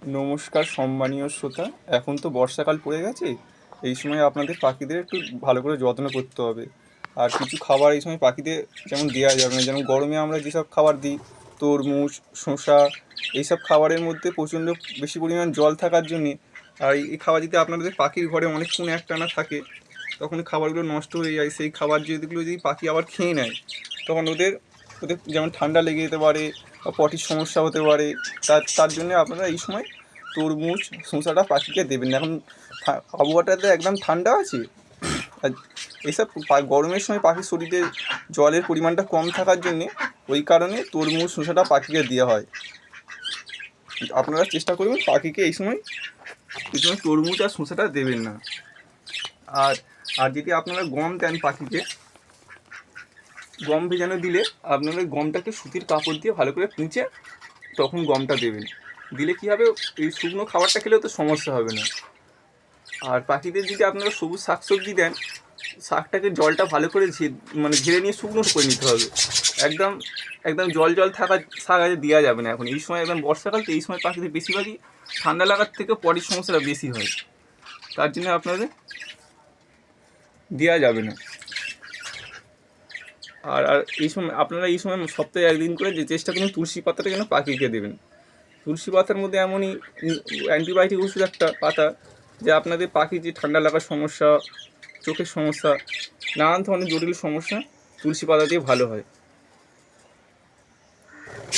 নমস্কার সম্মানীয় শ্রোতা। এখন তো বর্ষাকাল পড়ে গেছে। এই সময় আপনাদের পাখিদের একটু ভালো করে যত্ন করতে হবে। আর কিছু খাবার এই সময় পাখিদের যেমন দেওয়া যাবে না, যেমন গরমে আমরা যেসব খাবার দিই, তরমুজ, শসা, এইসব খাবারের মধ্যে প্রচণ্ড বেশি পরিমাণ জল থাকার জন্যে, আর এই খাবার যদি আপনাদের পাখির ঘরে অনেকক্ষণ একটানা থাকে তখন খাবারগুলো নষ্ট হয়ে যায়। সেই খাবার যেগুলো যদি পাখি আবার খেয়ে নেয় তখন ওদের ওদের যেমন ঠান্ডা লেগে যেতে পারে বা পটির সমস্যা হতে পারে। তার জন্য আপনারা এই সময় তরমুজ, শসাটা পাখিকে দেবেন না। এখন আবহাওয়াটাতে একদম ঠান্ডা আছে, আর এইসব গরমের সময় পাখির শরীরে জলের পরিমাণটা কম থাকার জন্যে ওই কারণে তরমুজ, শসাটা পাখিকে দেওয়া হয়। আপনারা চেষ্টা করবেন পাখিকে এই সময় তরমুজ আর শসাটা দেবেন না। আর আর যদি আপনারা গম দেন পাখিকে, গম ভেজানো দিলে আপনারা গমটাকে সুতির কাপড় দিয়ে ভালো করে পুঁচে তখন গমটা দেবেন। দিলে কী হবে, এই শুকনো খাবারটা খেলেও তো সমস্যা হবে না। আর পাখিদের যদি আপনারা সবুজ শাকসবজি দেন, শাকটাকে জলটা ভালো করে ঝেড়ে নিয়ে শুকনো করে নিতে হবে। একদম একদম জল জল থাকা শাক আজ দেওয়া যাবে না। এখন এই সময় একদম বর্ষাকাল, তো এই সময় পাখিদের বেশিরভাগই ঠান্ডা লাগার থেকে পরের সমস্যাটা বেশি হয়। তার জন্য আপনাদের দেওয়া যাবে না। আর আর এই সময় আপনারা এই সময় সপ্তাহে একদিন করে যে চেষ্টা করুন তুলসী পাতাটা যেন পাখিকে দেবেন। তুলসী পাতার মধ্যে এমনই অ্যান্টিবায়োটিক ওষুধ একটা পাতা, যে আপনাদের পাখির যে ঠান্ডা লাগার সমস্যা, চোখের সমস্যা, নানান ধরনের জটিল সমস্যা তুলসী পাতা দিয়ে ভালো হয়।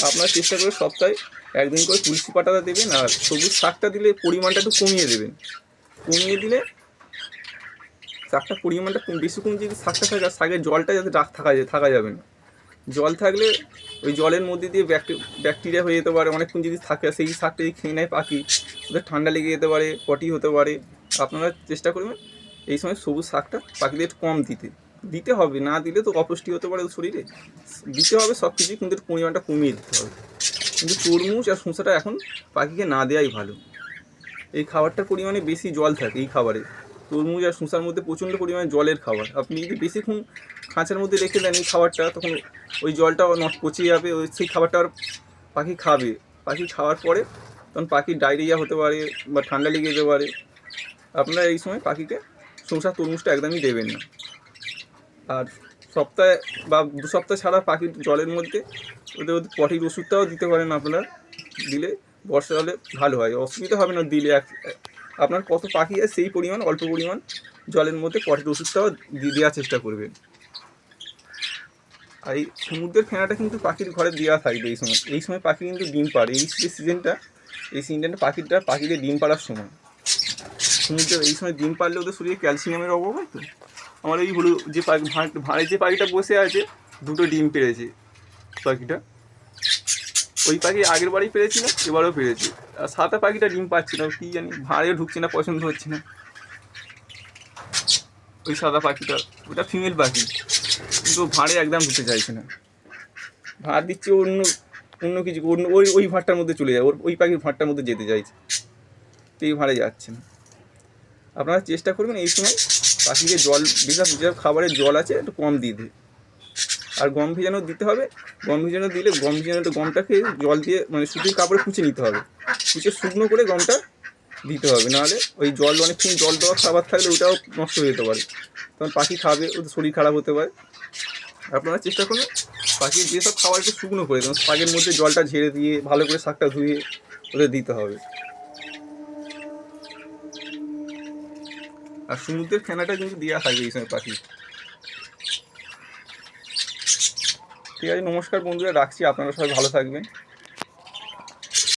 আপনারা চেষ্টা করে সপ্তাহে একদিন করে তুলসী পাতাটা দেবেন। আর সবুজ শাকটা দিলে পরিমাণটা একটু কমিয়ে দেবেন। কমিয়ে দিলে শাকটার পরিমাণটা বেশিক্ষণ যদি শাকটা থাকে, শাকের জলটা যাতে থাকা যাবে না। জল থাকলে ওই জলের মধ্যে দিয়ে ব্যাকটেরিয়া হয়ে যেতে পারে। অনেকক্ষণ যদি থাকে সেই শাকটা যদি খেয়ে নেয় পাখি, ওদের ঠান্ডা লেগে যেতে পারে, পটি হতে পারে। আপনারা চেষ্টা করবেন এই সময় সবুজ শাকটা পাখিদের একটু কম দিতে হবে। না দিলে তো অপুষ্টি হতে পারে শরীরে। দিতে হবে সব কিছুই, কিন্তু একটু পরিমাণটা কমিয়ে দিতে হবে। কিন্তু তরমুজ আর শসাটা এখন পাখিকে না দেওয়াই ভালো। এই খাবারটার পরিমাণে বেশি জল থাকে এই খাবারে। তরমুজ আর শসার মধ্যে প্রচণ্ড পরিমাণে জলের খাবার। আপনি যদি বেশিক্ষণ খাঁচার মধ্যে রেখে দেন এই খাবারটা, তখন ওই জলটা পচে যাবে। সেই খাবারটা আর পাখি খাবে। পাখি খাওয়ার পরে তখন পাখির ডায়রিয়া হতে পারে বা ঠান্ডা লেগে যেতে পারে। আপনারা এই সময় পাখিকে শসা, তরমুজটা একদমই দেবেন না। আর সপ্তাহে বা 2 সপ্তাহ ছাড়া পাখির জলের মধ্যে ওদের পটির ওষুধটাও দিতে পারেন আপনারা। দিলে বর্ষাকালে ভালো হয়, অসুবিধা হবে না। দিলে আপনার কত পাখি আছে সেই পরিমাণ অল্প পরিমাণ জলের মধ্যে পটির ওষুধটাও দেওয়ার চেষ্টা করবেন। আর এই সমুদ্রের ফেনাটা কিন্তু পাখির ঘরে দেওয়া থাকবে। এই সময় পাখি কিন্তু ডিম পাড়ে। এই সিজনটা পাখিদের ডিম পাড়ার সময়। সমুদ্রের এই সময় ডিম পারলে ওদের শরীরে ক্যালসিয়ামের অভাব হয়। তো আমার এই হলো যে ভাঁড়ে যে পাখিটা বসে আছে, 2টো ডিম পেড়েছে পাখিটা। ওই পাখি আগের বারেই পেরেছিল, এবারও পেরেছে। আর সাদা পাখিটা ডিম পাচ্ছে না, কী জানি, ভাঁড়ে ঢুকছে না, পছন্দ হচ্ছে না। ওই সাদা পাখিটা, ওটা ফিমেল পাখি, কিন্তু ভাঁড়ে একদম ঢুকতে চাইছে না। ভাঁড় দিচ্ছে অন্য কিছু, ওই ভাঁড়টার মধ্যে চলে যায়, ওই পাখির ভাঁড়টার মধ্যে যেতে চাইছে, তো এই ভাঁড়ে যাচ্ছে না। আপনারা চেষ্টা করবেন এই সময় পাখিকে যেসব খাবারের জল আছে একটু কম দিয়ে দিই। আর গম ভেজানো দিতে হবে। গম ভেজানোটা গমটাকে জল দিয়ে সুতির কাপড়ে পুঁছে নিতে হবে। পুঁছে শুকনো করে গমটা দিতে হবে, নাহলে ওই অনেকক্ষণ জল দেওয়া খাবার থাকলে ওটাও নষ্ট হয়ে যেতে পারে। তখন পাখি খাবে, ওদের শরীর খারাপ হতে পারে। আপনারা চেষ্টা করুন পাখির যেসব খাবার একটু শুকনো করে দেবেন, শাকের মধ্যে জলটা ঝেড়ে দিয়ে ভালো করে শাকটা ধুয়ে ওদের দিতে হবে। আর সমুদ্রের ফেনাটা কিন্তু দেওয়া থাকবে এই সময় পাখি। ঠিক আছে, নমস্কার বন্ধুরা, রাখছি। আপনারা সবাই ভালো থাকবেন।